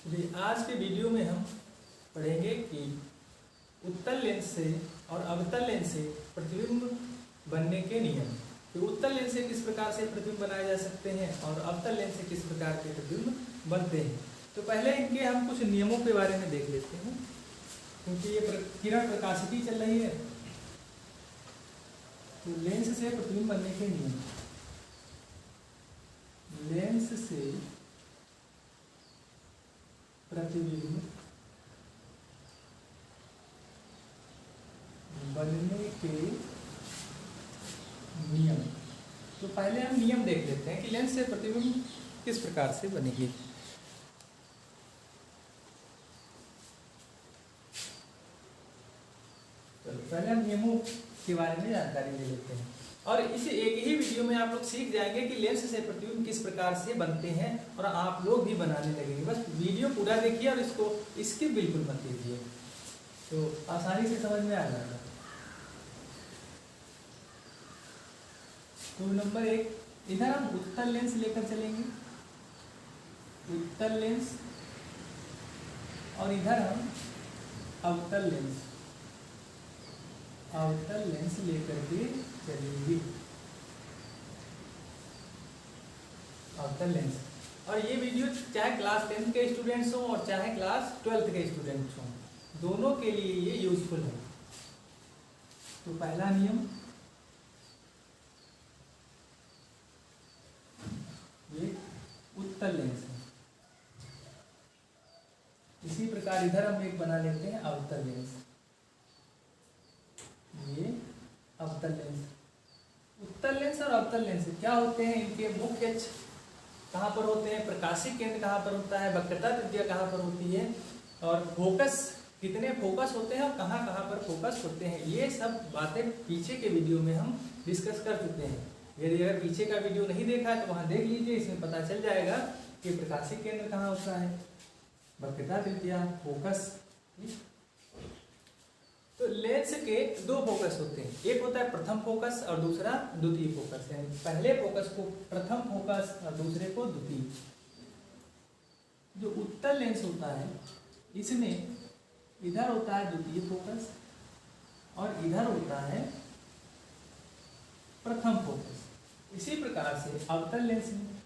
चलिए आज के वीडियो में हम पढ़ेंगे कि उत्तल लेंस से और अवतल लेंस से प्रतिबिंब बनने के नियम। तो उत्तल लेंस से किस प्रकार से प्रतिबिंब बनाए जा सकते हैं और अवतल लेंस से किस प्रकार के प्रतिबिंब बनते हैं। तो पहले इनके हम कुछ नियमों के बारे में देख लेते हैं, क्योंकि ये किरण प्रकाशिकी चल रही है। तो लेंस से प्रतिबिंब बनने के नियम। लेंस से प्रतिबिंब बनने के नियम। तो पहले हम नियम देख लेते हैं कि लेंस से प्रतिबिंब किस प्रकार से बनेगी। चलो पहले हम नियमों के बारे में जानकारी ले लेते हैं और इस एक ही वीडियो में आप लोग सीख जाएंगे कि लेंस से प्रतिबिंब किस प्रकार से बनते हैं और आप लोग भी बनाने लगेंगे। बस वीडियो पूरा देखिए और इसको स्किप बिल्कुल मत कीजिए, तो आसानी से समझ में आ जाएगा। तो नंबर 1, इधर हम उत्तल लेंस लेकर चलेंगे, उत्तल लेंस, और इधर हम अवतल लेंस, अवतल लेंस लेकर के चलेंगे, अवतल लेंस। और ये वीडियो चाहे क्लास 10 के स्टूडेंट्स हो और चाहे क्लास 12 के स्टूडेंट्स हो, दोनों के लिए ये यूजफुल है। तो पहला नियम, ये उत्तल लेंस है। इसी प्रकार इधर हम एक बना लेते हैं अवतल लेंस, ये अवतल लेंस। उत्तल लेंस और अवतल लेंस क्या होते हैं, इनके मुख्य अक्ष कहाँ पर होते हैं, प्रकाशिक केंद्र कहाँ पर होता है, वक्रता त्रिज्या कहाँ पर होती है, और फोकस कितने फोकस होते हैं और कहाँ कहाँ पर फोकस होते हैं, ये सब बातें पीछे के वीडियो में हम डिस्कस कर चुके हैं। यदि अगर पीछे का वीडियो नहीं देखा है तो वहाँ देख लीजिए, इसमें पता चल जाएगा कि प्रकाशिक केंद्र कहाँ होता है, वक्रता त्रिज्या, फोकस। तो लेंस के दो फोकस होते हैं, एक होता है प्रथम फोकस और दूसरा द्वितीय फोकस, यानी पहले फोकस को प्रथम फोकस और दूसरे को द्वितीय। जो उत्तल लेंस होता है इसमें इधर होता है द्वितीय फोकस और इधर होता है प्रथम फोकस। इसी प्रकार से अवतल लेंस में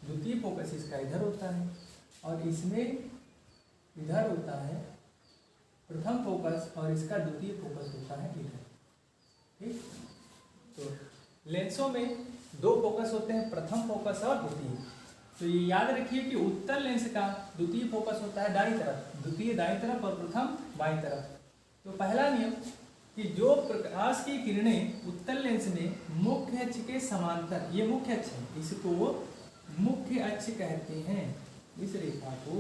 द्वितीय फोकस इसका इधर होता है और इसमें इधर होता है प्रथम फोकस और इसका द्वितीय फोकस होता है इधर। ठीक, तो लेंसों में दो फोकस होते हैं, प्रथम फोकस और द्वितीय। तो ये याद रखिए कि उत्तल लेंस का द्वितीय फोकस होता है दाईं तरफ, द्वितीय दाईं तरफ और प्रथम बाईं तरफ। तो पहला नियम कि जो प्रकाश की किरणें उत्तल लेंस में मुख्य अक्ष के समांतर, ये मुख्य अक्ष है, इसको मुख्य अक्ष कहते हैं, इस रेखा को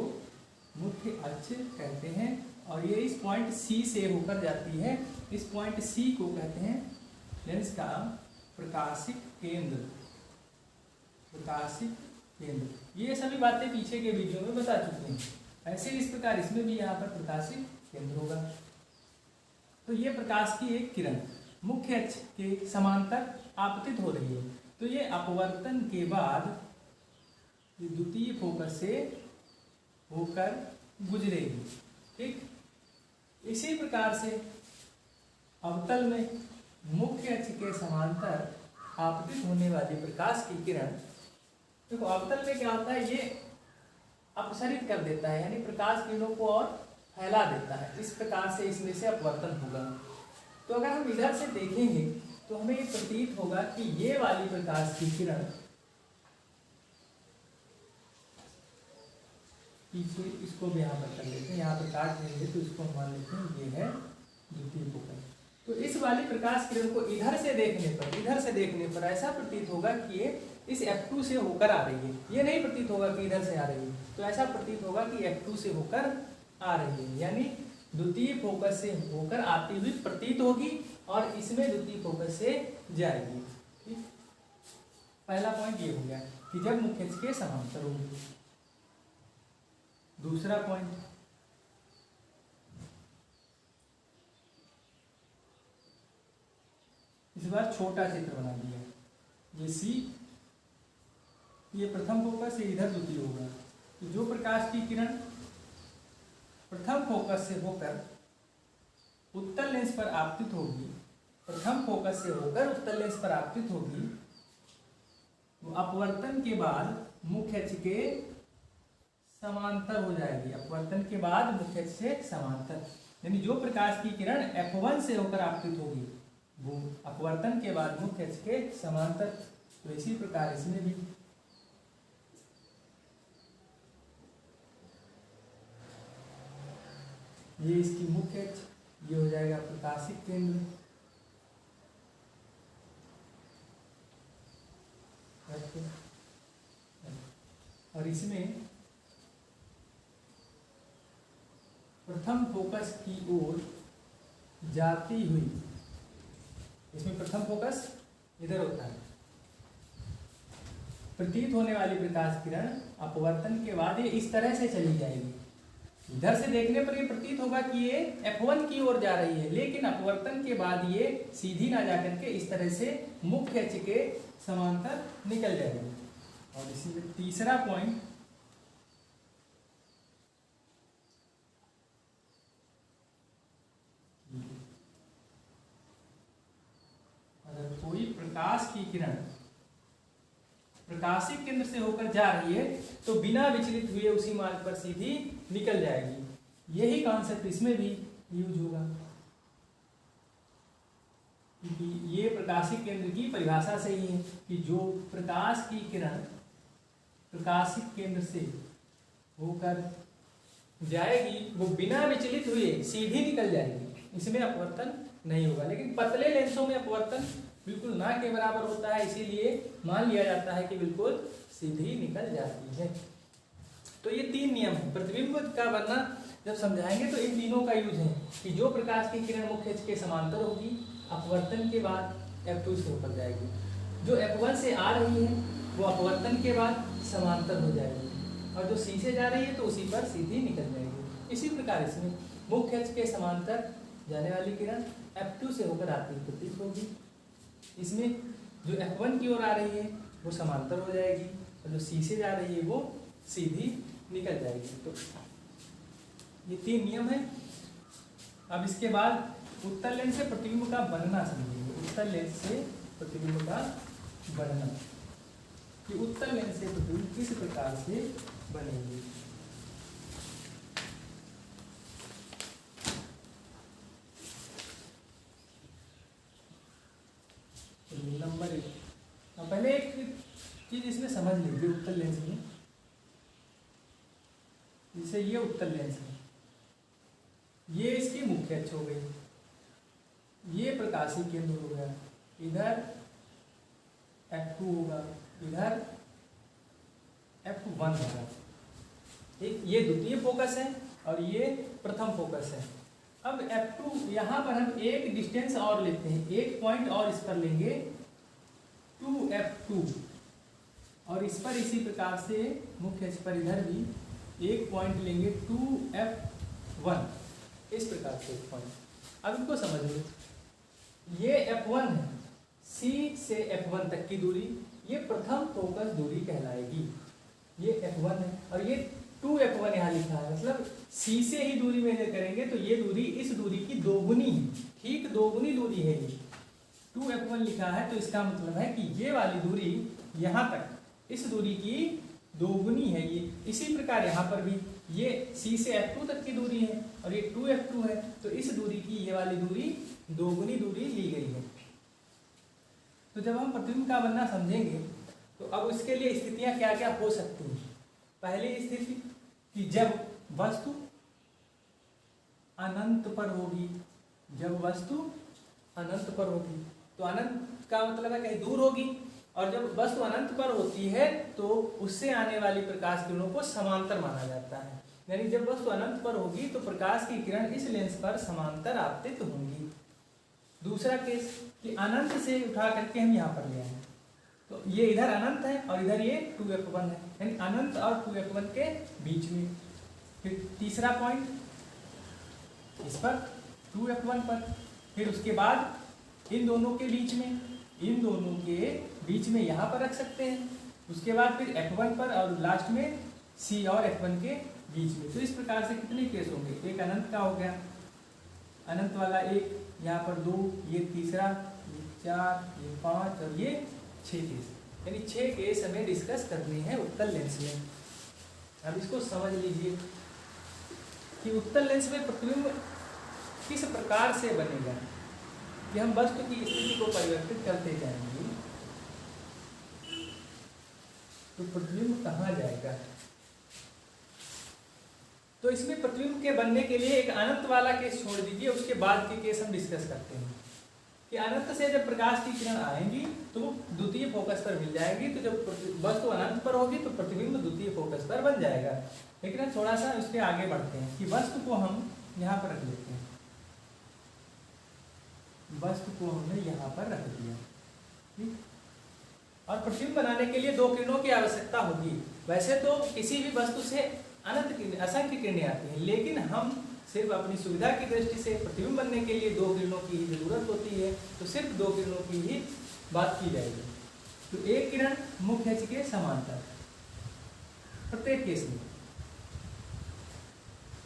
मुख्य अक्ष कहते हैं, और ये इस पॉइंट सी से होकर जाती है, इस पॉइंट सी को कहते हैं लेंस का प्रकाशिक केंद्र, प्रकाशिक केंद्र। ये सभी बातें पीछे के वीडियो में बता चुके हैं। ऐसे इस प्रकार इसमें भी यहाँ पर प्रकाशिक केंद्र होगा। तो ये प्रकाश की एक किरण मुख्य अक्ष के समांतर आपतित हो रही है, तो ये अपवर्तन के बाद द्वितीय फोकस से होकर गुजरेगी। ठीक, इसी प्रकार से अवतल में मुख्य अक्ष के समांतर आपतित होने वाली प्रकाश की किरण, देखो अवतल में क्या होता है, ये अपसरित कर देता है, यानी प्रकाश किरणों को और फैला देता है। इस प्रकार से इसमें से अपवर्तन होगा। तो अगर हम इधर से देखेंगे तो हमें ये प्रतीत होगा कि ये वाली प्रकाश की किरण पीछे, इसको भी यहाँ पर कर लेते हैं, यहाँ पर काट देंगे तो इसको मान लेते हैं ये है द्वितीय फोकस। तो इस वाली प्रकाश किरण को इधर से देखने पर ऐसा प्रतीत होगा कि ये इस F2 से होकर आ रही है। ये नहीं प्रतीत होगा कि इधर से आ रही है, तो ऐसा प्रतीत होगा कि F2 से होकर आ रही है, यानी द्वितीय फोकस से होकर आती हुई प्रतीत होगी और इसमें द्वितीय फोकस से जाएगी। ठीक, पहला पॉइंट ये हो गया कि जब मुख्य अक्ष के समांतर होगी। दूसरा पॉइंट, इस बार छोटा चित्र बना दिया, ये सी, ये प्रथम फोकस, ये इधर द्वितीय होगा। तो जो प्रकाश की किरण प्रथम फोकस से होकर उत्तल लेंस पर आपतित होगी, प्रथम फोकस से होकर उत्तल लेंस पर आपतित होगी, वो अपवर्तन के बाद मुख्य अक्ष के समांतर हो जाएगी। अपवर्तन के बाद मुख्य अक्ष से समांतर, यानी जो प्रकाश की किरण F1 से होकर आपतित होगी वो अपवर्तन के बाद मुख्य अक्ष के समांतर। तो इसी प्रकार इसमें भी ये इसकी मुख्य अक्ष, ये हो जाएगा प्रकाशिक केंद्र, और इसमें प्रथम फोकस की ओर जाती हुई, इसमें प्रथम फोकस इधर होता है, प्रतीत होने वाली प्रकाश किरण अपवर्तन के बाद ये इस तरह से चली जाएगी। इधर से देखने पर ये प्रतीत होगा कि ये F1 की ओर जा रही है, लेकिन अपवर्तन के बाद ये सीधी ना जाकर के इस तरह से मुख्य अक्ष के समांतर निकल जाएगी। और इसी में तीसरा पॉइंट, अगर कोई प्रकाश की किरण प्रकाशिक केंद्र से होकर जा रही है तो बिना विचलित हुए उसी मार्ग पर सीधी निकल जाएगी। यही कॉन्सेप्ट इसमें भी यूज होगा, क्योंकि ये प्रकाशिक केंद्र की परिभाषा से ही है कि जो प्रकाश की किरण प्रकाशिक केंद्र से होकर जाएगी वो बिना विचलित हुए सीधी निकल जाएगी, इसमें अपवर्तन नहीं होगा। लेकिन पतले लेंसों में अपवर्तन बिल्कुल ना के बराबर होता है, इसीलिए मान लिया जाता है कि बिल्कुल सीधी निकल जाती है। तो ये तीन नियम है। प्रतिबिंब का बनना जब समझाएंगे तो इन तीनों का यूज है कि जो प्रकाश की किरण मुख्य अक्ष के समांतर होगी, अपवर्तन के बाद F2 से होकर जाएगी, जो F1 से आ रही है वो अपवर्तन के बाद समांतर हो जाएगी, और जो C से जा रही है तो उसी पर सीधी निकल जाएगी। इसी प्रकार इसमें मुख्य अक्ष के समांतर जाने वाली किरण F2 से होकर आती प्रतीत होगी, इसमें जो F1 की ओर आ रही है वो समांतर हो जाएगी, और जो C से जा रही है वो सीधी निकल जाएगी। तो ये तीन नियम है। अब इसके बाद उत्तल लेंस से प्रतिबिंब का बनना समझेंगे। उत्तल लेंस से प्रतिबिंब का बनना, कि उत्तल लेंस से प्रतिबिंब किस प्रकार से बनेंगे। नंबर 1, पहले एक चीज इसमें समझ लीजिए उत्तल लेंस में। जैसे ये उत्तल लेंस है, ये इसकी मुख्य अक्ष हो गई, ये प्रकाशिक केंद्र हो गया, इधर F2 होगा, इधर F1 होगा। ठीक, ये द्वितीय फोकस है और ये प्रथम फोकस है। अब F2 यहाँ पर हम एक डिस्टेंस और लेते हैं, एक पॉइंट और इस पर लेंगे 2F2, और इस पर इसी प्रकार से मुख्य अक्ष पर इधर भी एक पॉइंट लेंगे 2F1, इस प्रकार से एक पॉइंट। अब इनको समझिए, ये F1 है, C से F1 तक की दूरी, ये प्रथम फोकस दूरी कहलाएगी। ये F1 है और ये 2F1 यहाँ लिखा है, मतलब C से ही दूरी मेजर करेंगे तो ये दूरी इस दूरी की दोगुनी है, ठीक दोगुनी दूरी है। ये 2F1 लिखा है तो इसका मतलब है कि ये वाली दूरी यहाँ तक इस दूरी की दोगुनी है ये। इसी प्रकार यहाँ पर भी ये C से F2 तक की दूरी है और ये 2F2 है, तो इस दूरी की ये वाली दूरी दोगुनी दूरी ली गई है। तो जब हम प्रतिबिंब का बनना समझेंगे तो अब उसके लिए स्थितियां क्या क्या हो सकती हैं। पहली स्थिति कि जब वस्तु अनंत पर होगी, जब वस्तु अनंत पर होगी, तो अनंत का मतलब है कहीं दूर होगी, और जब वस्तु अनंत पर होती है तो उससे आने वाली प्रकाश किरणों को समांतर माना जाता है। यानी जब वस्तु अनंत पर होगी तो प्रकाश की किरण इस लेंस पर समांतर आपतित होंगी। दूसरा केस कि अनंत से उठा करके हम यहाँ पर ले आए, तो ये इधर अनंत है और इधर ये 2F1 है, यानी अनंत और 2F1 के बीच में। फिर तीसरा पॉइंट इस पर 2F1 पर, फिर उसके बाद इन दोनों के बीच में, इन दोनों के बीच में यहाँ पर रख सकते हैं, उसके बाद फिर F1 पर और लास्ट में C और F1 के बीच में। तो इस प्रकार से कितने केस होंगे, एक अनंत का हो गया, अनंत वाला एक, यहाँ पर 2, ये तीसरा, ये 4, ये 5 और ये 6 केस, यानी 6 केस हमें डिस्कस करने हैं उत्तल लेंस में। अब इसको समझ लीजिए कि उत्तल लेंस में प्रतिबिंब किस प्रकार से बनेगा, कि हम वस्तु की स्थिति को परिवर्तित करते जाएंगे तो प्रतिबिंब कहाँ जाएगा। तो इसमें प्रतिबिंब के बनने के लिए एक अनंत वाला केस छोड़ दीजिए, उसके बाद के केस हम डिस्कस करते हैं कि अनंत से जब प्रकाश की किरण आएंगी तो वो द्वितीय फोकस पर मिल जाएगी, तो जब वस्तु अनंत पर होगी तो प्रतिबिंब द्वितीय फोकस पर बन जाएगा। लेकिन थोड़ा सा उसके आगे बढ़ते हैं कि वस्तु को हम यहाँ पर रख लेते हैं, वस्तु को हमने यहाँ पर रख दिया, ठीक। और प्रतिबिंब बनाने के लिए 2 किरणों की आवश्यकता होगी। वैसे तो किसी भी वस्तु से अनंत किरणें, असंख्य किरणें आती हैं, लेकिन हम सिर्फ अपनी सुविधा की दृष्टि से प्रतिबिंब बनने के लिए 2 किरणों की ही जरूरत होती है, तो सिर्फ 2 किरणों की ही बात की जाएगी। तो एक किरण मुख्य अक्ष के समांतर प्रत्येक केस में,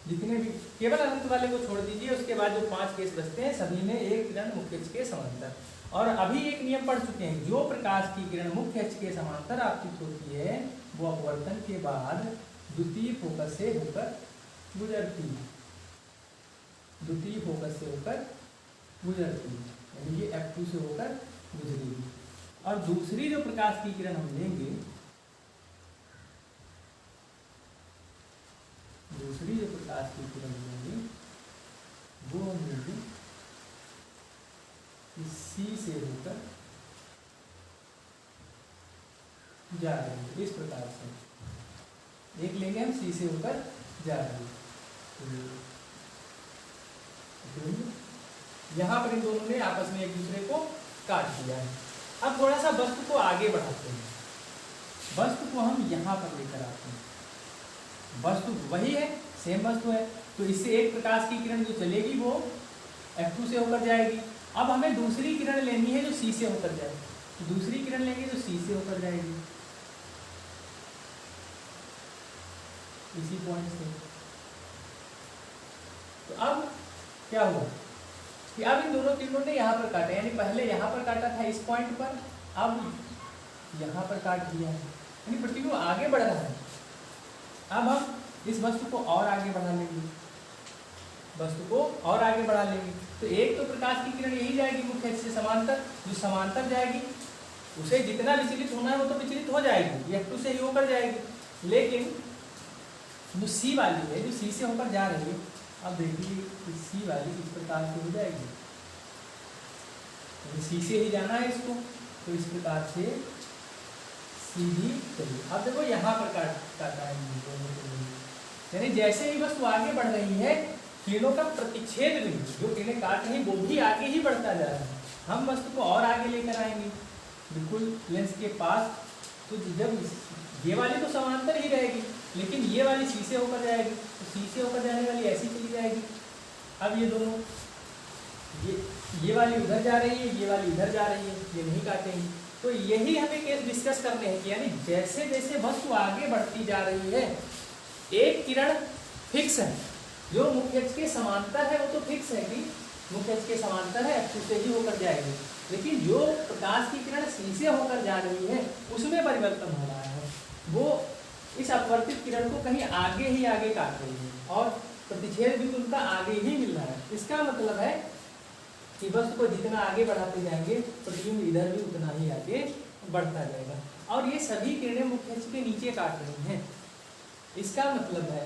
जितने भी, केवल अनंत वाले को छोड़ दीजिए, उसके बाद जो 5 केस बचते हैं सभी में एक किरण मुख्य अक्ष के समांतर। और अभी एक नियम पढ़ चुके हैं, जो प्रकाश की किरण मुख्य अक्ष के समांतर आपतित होती है वो अपवर्तन के बाद द्वितीय फोकस से होकर गुजरती है, द्वितीय फोकस से होकर गुजरती है, यानी ये F2 से होकर गुजरेगी। और दूसरी जो प्रकाश की किरण हम लेंगे, दूसरी जो प्रकाश की किरण लेंगे वो हम लेंगे C से होकर जा रही है, इस प्रकार से एक लेंगे हम C से होकर जा रही है। यहाँ पर इन दोनों ने आपस में एक दूसरे को काट दिया है। अब थोड़ा सा वस्तु को आगे बढ़ाते हैं, वस्तु को हम यहाँ पर लेकर आते हैं, वस्तु वही है, सेम वस्तु है, तो इससे एक प्रकाश की किरण जो चलेगी वो F2 से होकर जाएगी। अब हमें दूसरी किरण लेनी है जो C से होकर जाए, तो दूसरी किरण लेंगे जो C से होकर जाएगी, इसी पॉइंट से। तो अब क्या हुआ कि अब इन दोनों किरणों ने यहाँ पर काटा, यानी पहले यहाँ पर काटा था इस पॉइंट पर, अब यहाँ पर काट दिया है, यानी प्रतिबिंब आगे बढ़ रहा है। अब हम इस वस्तु को और आगे बढ़ा लेंगे, वस्तु को और आगे बढ़ा लेंगे, तो एक तो प्रकाश की किरण यही जाएगी मुख्य अक्ष से समांतर, जो समांतर जाएगी उसे जितना विचलित होना है वो तो विचलित हो जाएगी, F2 से ही होकर जाएगी। लेकिन जो C वाली है, जो C से होकर जा रही है, अब देखिए C वाली इस प्रकार से हो जाएगी, C से ही जाना है इसको, तो इस प्रकार से सीधी चलिए। अब देखो यहाँ पर काटा है, यानी जैसे ही वस्तु आगे बढ़ रही है किरणों का प्रतिच्छेद भी, जो किरणें काट रही वो भी आगे ही बढ़ता जा रहा है। हम वस्तु को और आगे लेकर आएंगे बिल्कुल लेंस के पास, तो जब ये वाली तो समांतर ही रहेगी, लेकिन ये वाली C से होकर जाएगी, तो C से होकर जाने वाली ऐसी चली जाएगी। अब ये दोनों, ये वाली उधर जा रही है, ये वाली इधर जा रही है, ये नहीं काटेंगी। तो यही हमें केस डिस्कस करने हैं कि यानी जैसे जैसे वस्तु आगे बढ़ती जा रही है, एक किरण फिक्स है जो मुख्य अक्ष के समांतर है, वो तो फिक्स है कि मुख्य अक्ष के समांतर है, F2 से ही होकर जाएगी, लेकिन जो प्रकाश की किरण C से होकर जा रही है उसमें परिवर्तन हो रहा है, वो इस अपवर्तित किरण को कहीं आगे ही आगे काट रही है और प्रतिच्छेद भी उनका आगे ही मिल रहा है। इसका मतलब है कि वस्तु को जितना आगे बढ़ाते जाएंगे प्रतिबिंब इधर भी उतना ही आगे बढ़ता जाएगा, और ये सभी किरणें मुख्य अक्ष के नीचे काट रही हैं। इसका मतलब है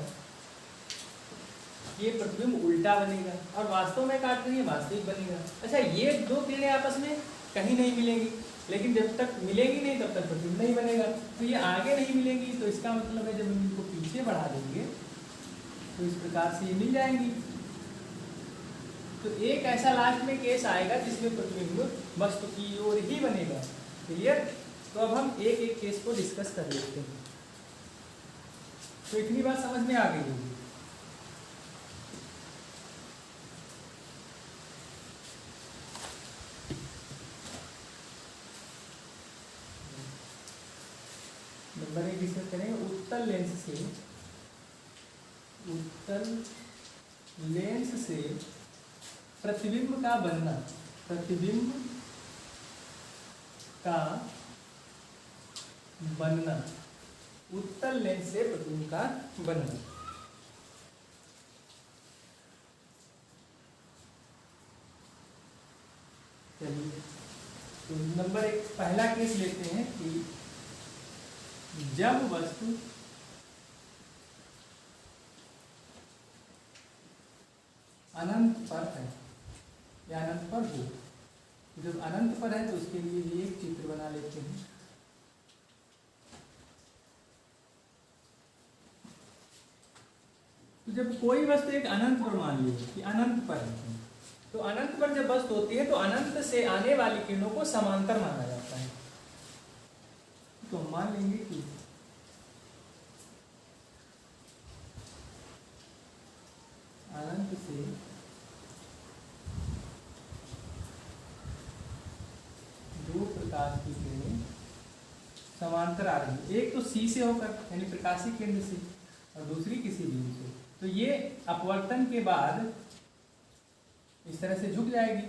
ये प्रतिबिंब उल्टा बनेगा और वास्तव में काट रही है, वास्तविक बनेगा। अच्छा, ये 2 किरणें आपस में कहीं नहीं मिलेंगी, लेकिन जब तक मिलेगी नहीं तब तक प्रतिबिंब नहीं बनेगा। तो ये आगे नहीं मिलेंगी, तो इसका मतलब है जब हम इनको पीछे बढ़ा देंगे तो इस प्रकार से ये मिल जाएंगी। तो एक ऐसा लास्ट में केस आएगा जिसमें प्रतिबिंब वस्तु की ओर ही बनेगा। क्लियर? तो अब हम एक एक केस को डिस्कस कर लेते हैं। तो इतनी बात समझ में आ गई होगी। से प्रतिबिंब का बनना, प्रतिबिंब का बनना, उत्तल लेंस से प्रतिबिंब का बनना। चलिए तो नंबर 1 पहला केस लेते हैं कि जब वस्तु अनंत पर है या अनंत पर हो। जब अनंत पर है तो उसके लिए भी एक चित्र बना लेते हैं। तो जब कोई वस्तु एक अनंत पर, मान लीजिए कि अनंत पर है, तो अनंत पर जब वस्तु होती है तो अनंत से आने वाली किरणों को समांतर माना जाता है। तो हम मान लेंगे कि अनंत से दो प्रकाश की किरणें समांतर आ रही है। एक तो सी से होकर यानी प्रकाशीय केंद्र से, और दूसरी किसी बिंदु से। तो ये अपवर्तन के बाद इस तरह से झुक जाएगी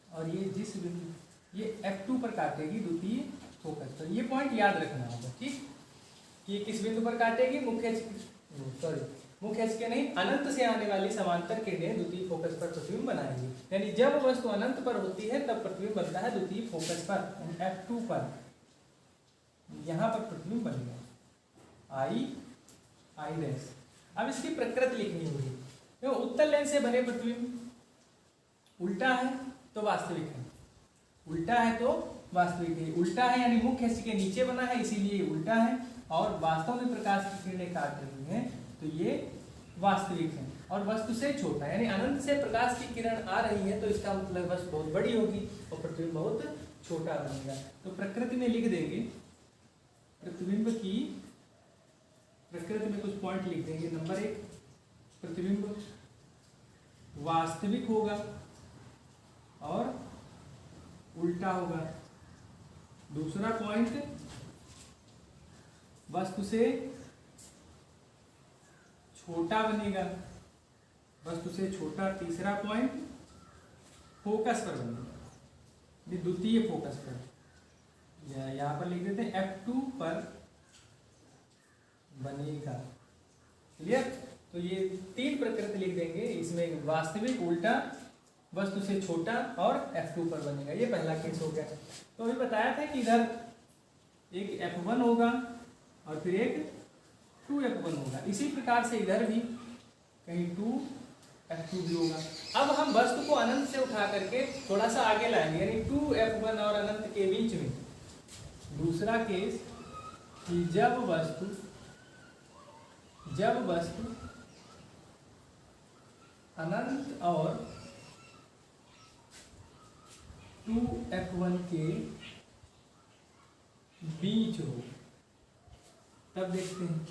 और ये जिस बिंदु, ये F2 पर काटेगी द्वितीय फोकस पर। ये पॉइंट याद रखना होगा, ठीक। ये किस बिंदु पर काटेगी? मुख्य अक्ष के नहीं, अनंत से आने वाली समांतर किरणें द्वितीय फोकस पर प्रतिबिंब बनाएगी। यानी जब वस्तु अनंत पर होती है तब प्रतिबिंब बनता है द्वितीय फोकस पर, F2 पर। यहाँ पर प्रतिबिंब बनेगा I डैश। अब इसकी प्रकृति लिखनी होगी। तो उत्तल लेंस से बने प्रतिबिंब उल्टा है तो वास्तविक है, उल्टा है तो वास्तविक है। उल्टा है यानी मुख्य अक्ष के नीचे बना है इसीलिए उल्टा है, और वास्तव में प्रकाश की किरणें काट रही हैं तो ये वास्तविक है। और वस्तु से छोटा यानी अनंत से प्रकाश की किरण आ रही है तो इसका मतलब वस्तु बहुत बड़ी होगी और प्रतिबिंब बहुत छोटा बनेगा। तो प्रकृति में लिख देंगे, प्रतिबिंब की प्रकृति में कुछ पॉइंट लिख देंगे। नंबर 1, प्रतिबिंब वास्तविक होगा और उल्टा होगा। दूसरा पॉइंट, वस्तु से छोटा बनेगा, वस्तु से छोटा। तीसरा पॉइंट, फोकस पर बनेगा, द्वितीय फोकस पर। यहां पर लिख देते हैं F2 पर बनेगा। क्लियर? तो ये 3 प्रकृति लिख देंगे इसमें, वास्तविक, उल्टा, वस्तु से छोटा और F2 पर बनेगा। ये पहला केस हो गया। तो अभी बताया था कि इधर एक F1 होगा और फिर एक 2F1 होगा। इसी प्रकार से इधर भी कहीं 2F2 भी होगा। अब हम वस्तु को अनंत से उठा करके थोड़ा सा आगे लाएंगे, यानी 2F1 और अनंत के बीच में। दूसरा केस कि जब वस्तु अनंत और 2F1 के बीच हो, तब देखते हैं।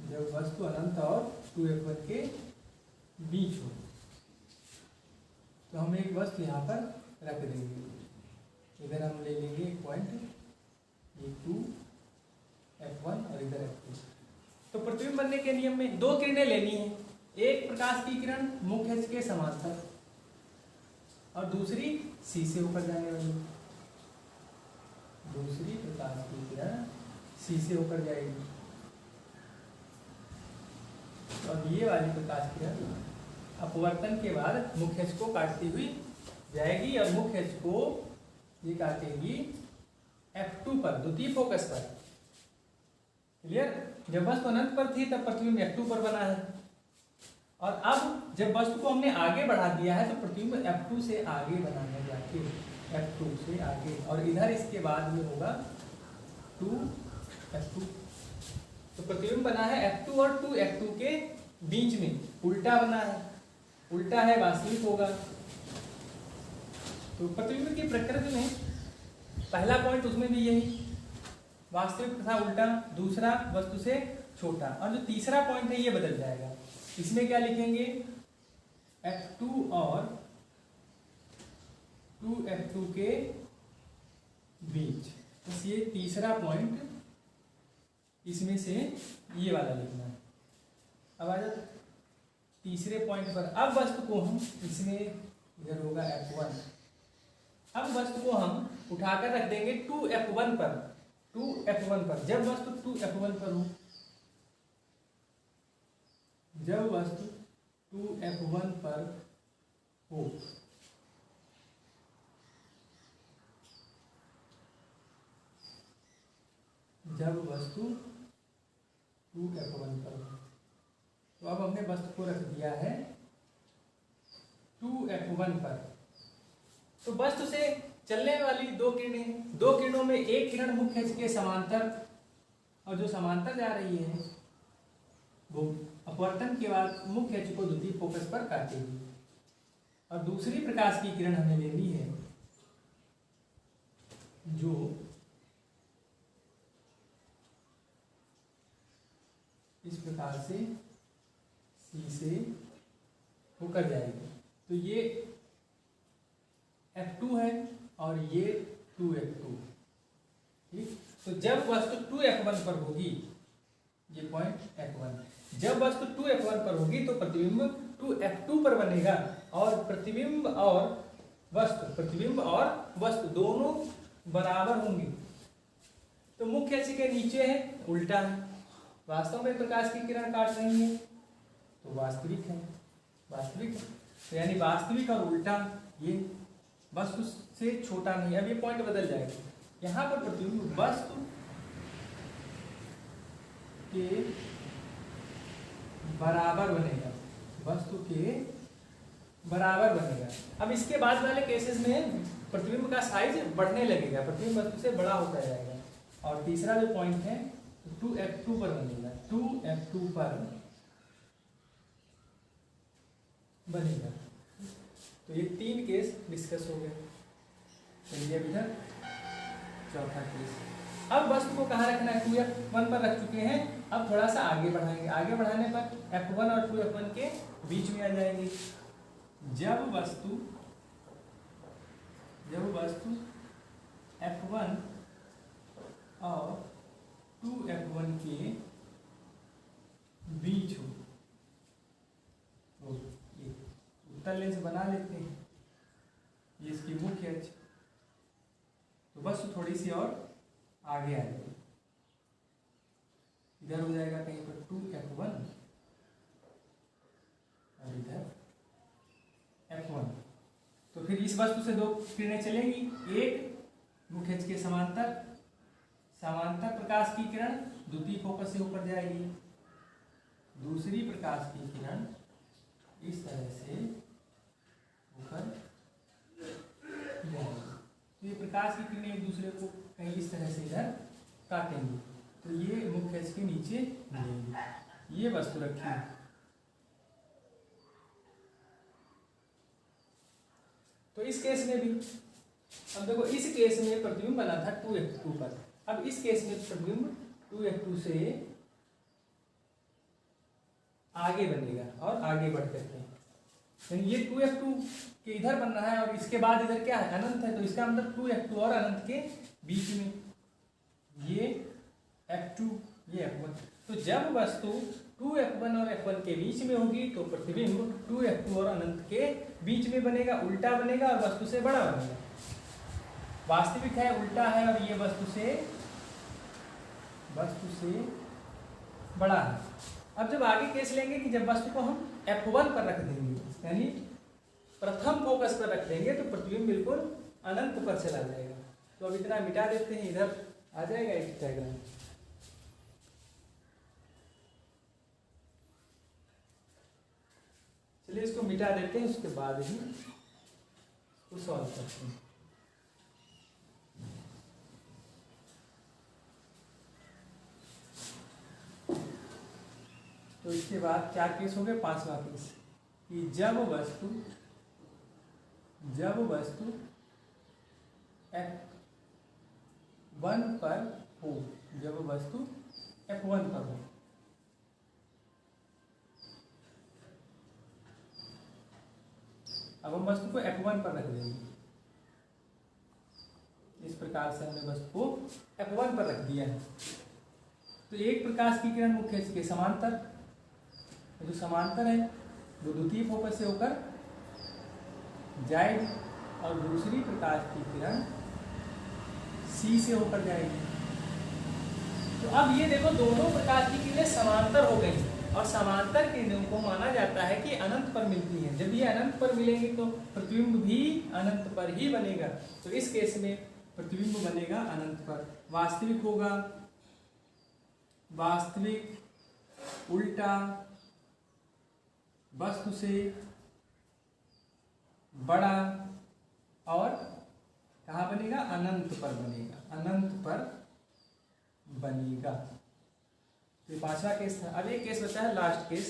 जब वस्तु अनंत और 2F1 के बीच हो तो हम एक वस्तु यहाँ पर रख देंगे। इधर हम ले लेंगे एक पॉइंट, ये 2F1 और इधर F2। तो प्रतिबिंब बनने के नियम में 2 किरणें लेनी है। एक प्रकाश की किरण मुख्य अक्ष के समांतर और दूसरी सी से होकर जाने वाली। दूसरी प्रकाश की किरण सी से होकर जाएगी और ये वाली प्रकाश किरण अपवर्तन के बाद मुख्य अक्ष को काटती हुई जाएगी और मुख्य अक्ष को ये काटेगी F2 पर, द्वितीय फोकस पर। क्लियर? जब वस्तु अनंत पर थी तब प्रतिबिंब F2 पर बना है, और अब जब वस्तु को हमने आगे बढ़ा दिया है तो प्रतिबिंब F2 से आगे बनाना जाके, F2 से आगे, और इधर इसके बाद में होगा 2F2। तो प्रतिबिंब बना है F2 और 2F2 के बीच में, उल्टा बना है, उल्टा है वास्तविक होगा। तो प्रतिबिंब की प्रकृति में पहला पॉइंट उसमें भी यही, वास्तविक तथा उल्टा। दूसरा, वस्तु से छोटा। और जो तीसरा पॉइंट है ये बदल जाएगा। इसमें क्या लिखेंगे? F2 और 2F2 के बीच। बस ये तीसरा पॉइंट इसमें से ये वाला लिखना है। अब आ जाओ तीसरे पॉइंट पर। अब वस्तु को हम इसमें इधर होगा F1। अब वस्तु को हम उठाकर रख देंगे 2F1 पर। 2F1 पर जब वस्तु 2F1 पर हो, जब वस्तु 2F1 पर हो, जब वस्तु 2F1 पर हो, तो अब हमने वस्तु को रख दिया है 2F1 पर। तो वस्तु से चलने वाली दो किरणों में एक किरण मुख्य अक्ष के समांतर, और जो समांतर जा रही है वो अपवर्तन के बाद मुख्य अक्ष को द्वितीय फोकस पर काटेगी, और दूसरी प्रकाश की किरण हमें लेनी है जो इस प्रकार से सी से होकर जाएगी। तो ये F2 है और ये 2F2। ठीक, तो जब वस्तु 2F1 पर होगी, ये पॉइंट F1, जब वस्तु 2F1 पर होगी तो प्रतिबिंब 2F2 पर बनेगा, और प्रतिबिंब और वस्तु दोनों बराबर होंगे। तो मुख्य अक्ष के नीचे है, उल्टा है। वास्तव में प्रकाश की किरण काट रही है तो वास्तविक है, वास्तविक है। तो यानी वास्तविक और उल्टा, ये वस्तु से छोटा नहीं। अब ये पॉइंट बदल जाएगा। यहाँ पर प्रतिबिंब वस्तु के बराबर बनेगा, वस्तु के बराबर बनेगा। अब इसके बाद वाले केसेस में प्रतिबिंब का साइज बढ़ने लगेगा, प्रतिबिंब वस्तु से बड़ा होता जाएगा। और तीसरा जो पॉइंट है 2F2 पर बनेगा, 2F2 पर बनेगा। तो ये 3 केस डिस्कस हो गए। चलिए अब इधर चौथा केस। अब वस्तु को कहाँ रखना है? 2F1 पर रख चुके हैं। अब थोड़ा सा आगे बढ़ाएंगे। आगे बढ़ाने पर F1 और 2F1 के बीच में आ जाएंगे। जब वस्तु F1 और 2F1 के बीच हो, तो ये उत्तल लेंस बना लेते हैं। ये इसकी मुख्य अक्ष, तो वस्तु थोड़ी सी और आगे आ जाएगी। इधर हो जाएगा कहीं पर 2F1 और इधर F1। तो फिर इस वस्तु से 2 किरणें चलेंगी। एक मुख्य अक्ष के समांतर प्रकाश की किरण द्वितीय फोकस से होकर जाएगी, दूसरी प्रकाश की किरण इस तरह से होकर जाएगी। तो ये प्रकाश की किरणें एक दूसरे को कहीं इस तरह से इधर काटेंगी, तो ये मुख्य अक्ष के नीचे मिलेंगी। ये वस्तु रखी है। तो इस केस में भी अब देखो, इस केस में प्रतिबिंब बना था 2F2 पर। अब इस केस में प्रतिबिंब 2F2 से आगे बनेगा और आगे बढ़ करके, यानी ये 2F2 के इधर बन रहा है और इसके बाद इधर क्या है? अनंत है। तो इसका मतलब 2F2 और अनंत के बीच में ये F2, ये F1। तो जब वस्तु 2F1 और F1 के बीच में होगी तो प्रतिबिंब 2F2 और अनंत के बीच में बनेगा, उल्टा बनेगा और वस्तु से बड़ा बनेगा। वास्तविक है, उल्टा है, और ये वस्तु से बड़ा है। अब जब आगे केस लेंगे कि जब वस्तु को हम F1 पर रख देंगे, यानी प्रथम फोकस पर रख देंगे, तो प्रतिबिंब बिल्कुल अनंत पर चला जाएगा। तो अब इतना मिटा देते हैं, इधर आ जाएगा एक डायग्राम। चलिए इसको मिटा देते हैं, उसके बाद ही उसको सॉल्व करते हैं। तो इसके बाद क्या केस हो गए? 5वां केस कि जब वस्तु F1 पर हो, जब वस्तु F1 पर हो, अब हम वस्तु को F1 पर रख देंगे इस प्रकार से हमने वस्तु को F1 पर रख दिया है। तो एक प्रकाश की किरण मुख्य अक्ष के समांतर, जो समांतर है वो द्वितीय फोकस से होकर जाएगी और दूसरी प्रकाश की किरण C से होकर जाएगी। तो अब ये देखो दोनों प्रकाश की किरणें समांतर हो गई और समांतर किरणों को माना जाता है कि अनंत पर मिलती हैं। जब ये अनंत पर मिलेंगी तो प्रतिबिंब भी अनंत पर ही बनेगा। तो इस केस में प्रतिबिंब बनेगा अनंत पर, वास्तविक होगा, वास्तविक उल्टा वस्तु से बड़ा और कहाँ बनेगा? अनंत पर बनेगा, अनंत पर बनेगा। तो ये पांचवा केस था। अब एक केस बचा है लास्ट केस,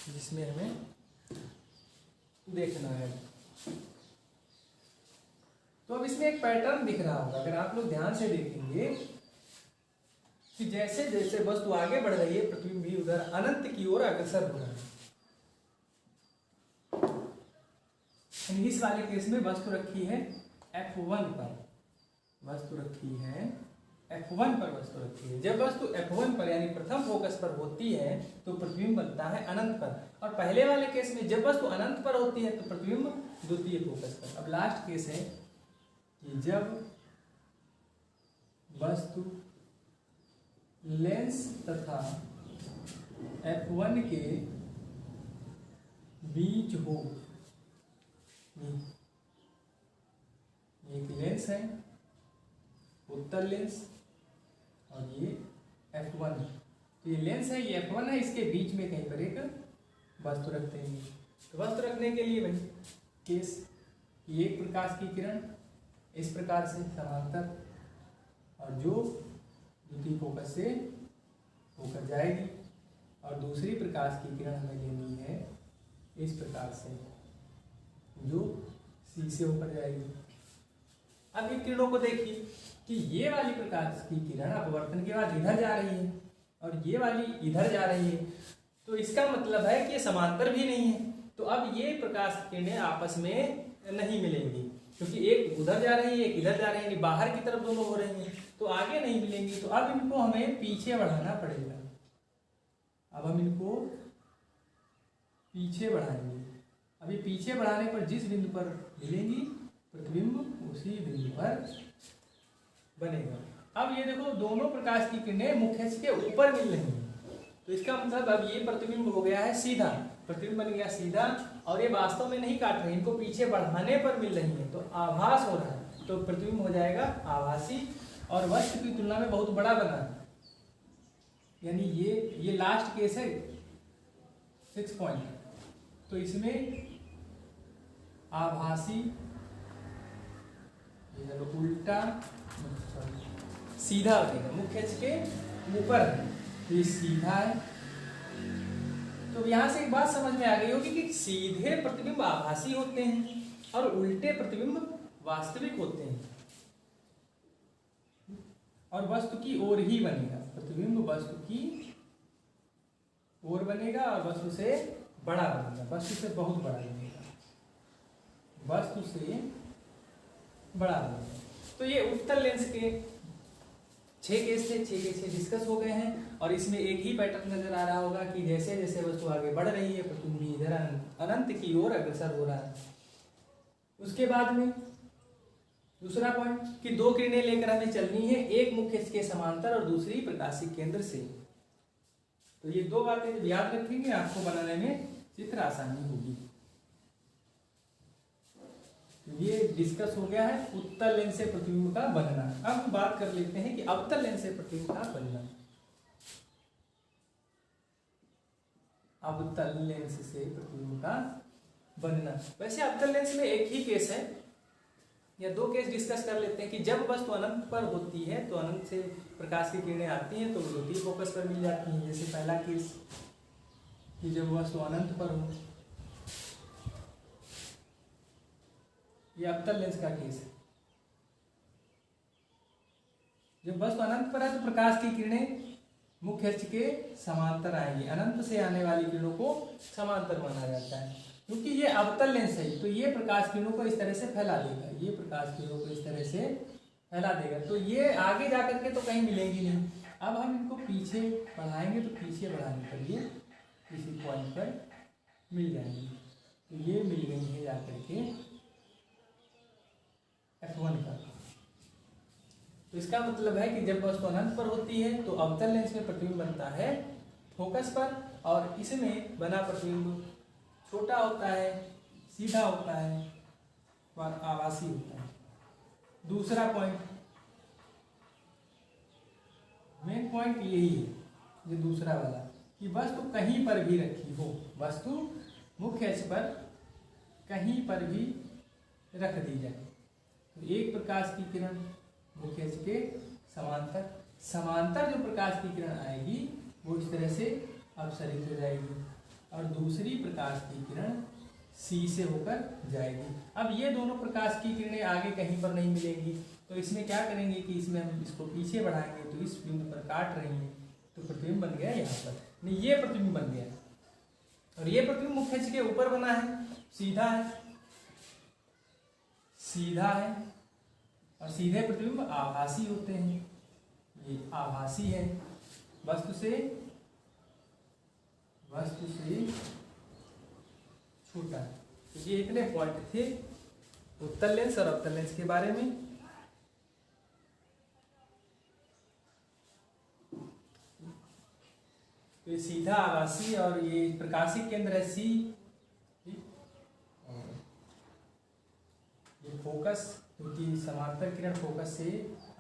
जिसमें हमें देखना है। तो अब इसमें एक पैटर्न दिख रहा होगा, अगर आप लोग ध्यान से देखेंगे कि जैसे जैसे वस्तु आगे बढ़ रही है प्रतिबिंब भी उधर अनंत की ओर अग्रसर हो रहा है। इस वाले केस में वस्तु रखी है F1 पर, वस्तु रखी है F1 पर, वस्तु रखी है। जब वस्तु F1 पर यानी प्रथम फोकस पर होती है तो प्रतिबिंब बनता है अनंत पर, और पहले वाले केस में जब वस्तु अनंत पर होती है तो प्रतिबिंब द्वितीय फोकस पर। अब लास्ट केस है कि जब वस्तु लेंस तथा F1 के बीच हो, एक लेंस है उत्तल लेंस और ये F1 है। तो ये लेंस है, ये F1 है, इसके बीच में कहीं पर एक वस्तु रखते हैं। तो वस्तु रखने के लिए भाई केस ये एक प्रकाश की किरण इस प्रकार से समांतर और जो द्वितीय फोकस से होकर जाएगी और दूसरी प्रकाश की किरण हमें लेनी है इस प्रकार से जो C से होकर जाएगी। अब इन किरणों को देखिए कि ये वाली प्रकाश की किरण अपवर्तन के बाद इधर जा रही है और ये वाली इधर जा रही है, तो इसका मतलब है कि ये समांतर भी नहीं है। तो अब ये प्रकाश की किरणें आपस में नहीं मिलेंगी, क्योंकि एक उधर जा रही है एक इधर जा रही है, बाहर की तरफ दोनों हो रही हैं, तो आगे नहीं मिलेंगी। तो अब इनको हमें पीछे बढ़ाना पड़ेगा। अब हम इनको पीछे बढ़ाएंगे। अभी पीछे बढ़ाने पर जिस बिंदु पर मिलेंगी प्रतिबिंब उसी बिंदु पर बनेगा। अब ये देखो दोनों प्रकाश की किरणें मुख्य अक्ष के ऊपर मिल रही हैं, तो इसका मतलब अब ये प्रतिबिंब हो गया है सीधा, प्रतिबिंब बन गया सीधा, और ये वास्तव में नहीं काट रहे, इनको पीछे बढ़ाने पर मिल रही है, तो आभास हो रहा है, तो प्रतिबिंब हो जाएगा आभासी और वस्तु की तुलना में बहुत बड़ा बना। यानी ये लास्ट केस है 6 पॉइंट, तो इसमें आभासी उल्टा सीधा बनेगा, मुख्य अक्ष के ऊपर है तो ये सीधा है। तो यहां से एक बात समझ में आ गई होगी कि सीधे प्रतिबिंब आभासी होते हैं और उल्टे प्रतिबिंब वास्तविक होते हैं, और वस्तु की ओर ही बनेगा, प्रतिबिंब वस्तु की ओर बनेगा और वस्तु से बड़ा बनेगा, वस्तु से बहुत बड़ा बनेगा, वस्तु से बड़ा बनेगा। तो ये उत्तल लेंस के 6 केस थे, 6 के 6 डिस्कस हो गए हैं, और इसमें एक ही पैटर्न नजर आ रहा होगा कि जैसे जैसे वस्तु आगे बढ़ रही है प्रतिबिंब भी इधर अनंत की ओर अग्रसर हो रहा है। उसके बाद में दूसरा पॉइंट कि 2 किरणें लेकर हमें चलनी है, एक मुख्य अक्ष के समांतर और दूसरी प्रकाशिक केंद्र से। तो ये 2 बातें जब याद रखेंगे आपको बनाने में चित्र आसानी होगी। ये डिस्कस हो गया है उत्तल लेंस से प्रतिबिंब का बनना। अब हम बात कर लेते हैं कि अवतल लेंस से प्रतिबिंब का बनना। अवतल लेंस से प्रतिबिंब का बनना, वैसे अवतल लेंस में एक ही केस है या 2 केस डिस्कस कर लेते हैं कि जब वस्तु अनंत पर होती है तो अनंत से प्रकाश की किरणें आती हैं तो द्वितीय फोकस पर मिल जाती हैं। जैसे पहला केस कि जब वस्तु अनंत पर हो, ये अवतल लेंस का केस है। जब वस्तु अनंत पर है तो प्रकाश की किरणें मुख्य अक्ष के समांतर आएंगी, अनंत से आने वाली किरणों को समांतर माना जाता है। क्योंकि ये अवतल लेंस है तो ये प्रकाश किरणों को इस तरह से फैला देगा, ये प्रकाश किरणों को इस तरह से फैला देगा। तो ये आगे जा करके तो कहीं मिलेंगी नहीं। अब हम इनको पीछे बढ़ाएंगे, तो पीछे बढ़ाने पर ये किसी पॉइंट पर मिल जाएंगी। तो ये मिल गई है जा करके F1 का। तो इसका मतलब है कि जब वस्तु अनंत पर होती है तो अवतल लेंस में प्रतिबिंब बनता है फोकस पर, और इसमें बना प्रतिबिंब छोटा होता है, सीधा होता है और आभासी होता है। दूसरा पॉइंट, मेन पॉइंट यही है जो दूसरा वाला, कि वस्तु कहीं पर भी रखी हो, वस्तु मुख्य अक्ष पर कहीं पर भी रख दी जाए तो एक प्रकाश की किरण मुख्य अक्ष के समांतर, समांतर जो प्रकाश की किरण आएगी वो इस तरह से अपसरित हो जाएगी, और दूसरी प्रकाश की किरण C से होकर जाएगी। अब ये दोनों प्रकाश की किरणें आगे कहीं पर नहीं मिलेंगी, तो इसमें क्या करेंगे कि इसमें हम इसको पीछे बढ़ाएंगे, तो इस बिंदु पर काट रही है तो प्रतिबिंब बन गया यहाँ पर, नहीं ये प्रतिबिंब बन गया, और ये प्रतिबिंब मुख्य अक्ष के ऊपर बना है, सीधा है, सीधा है, और सीधे प्रतिबिंब आभासी होते हैं। ये आभासी है, वस्तु से छोटा है। तो ये इतने पॉइंट थे उत्तल लेंस और अवतल लेंस के बारे में। तो ये सीधा आभासी और ये प्रकाशिक केंद्र है C, ये फोकस, क्योंकि समांतर किरण फोकस से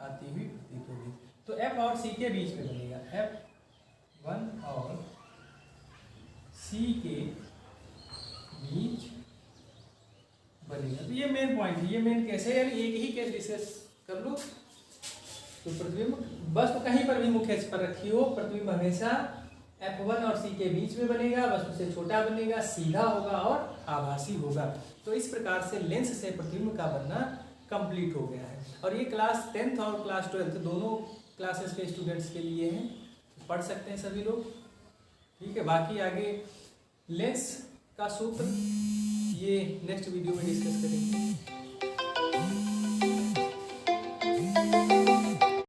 आती हुई प्रतीत होगी। तो F और C के बीच में बनेगा, F1 और C के बीच बनेगा। तो ये मेन पॉइंट है, ये मेन केस है, यानी एक ही केस डिस्कस कर लो। तो प्रतिबिंब वस्तु कहीं पर भी मुख्य अक्ष पर रखी हो, प्रतिबिंब हमेशा F1 और C के बीच में बनेगा, वस्तु से छोटा बनेगा, सीधा होगा और आभासी होगा। तो इस प्रकार से लेंस से प्रतिबिंब का बनना कंप्लीट हो गया है। और ये क्लास 10th और क्लास 12th दोनों क्लासेस के स्टूडेंट्स के लिए हैं, पढ़ सकते हैं सभी लोग, ठीक है। बाकी आगे लेंस का सूत्र ये नेक्स्ट वीडियो में डिस्कस करेंगे।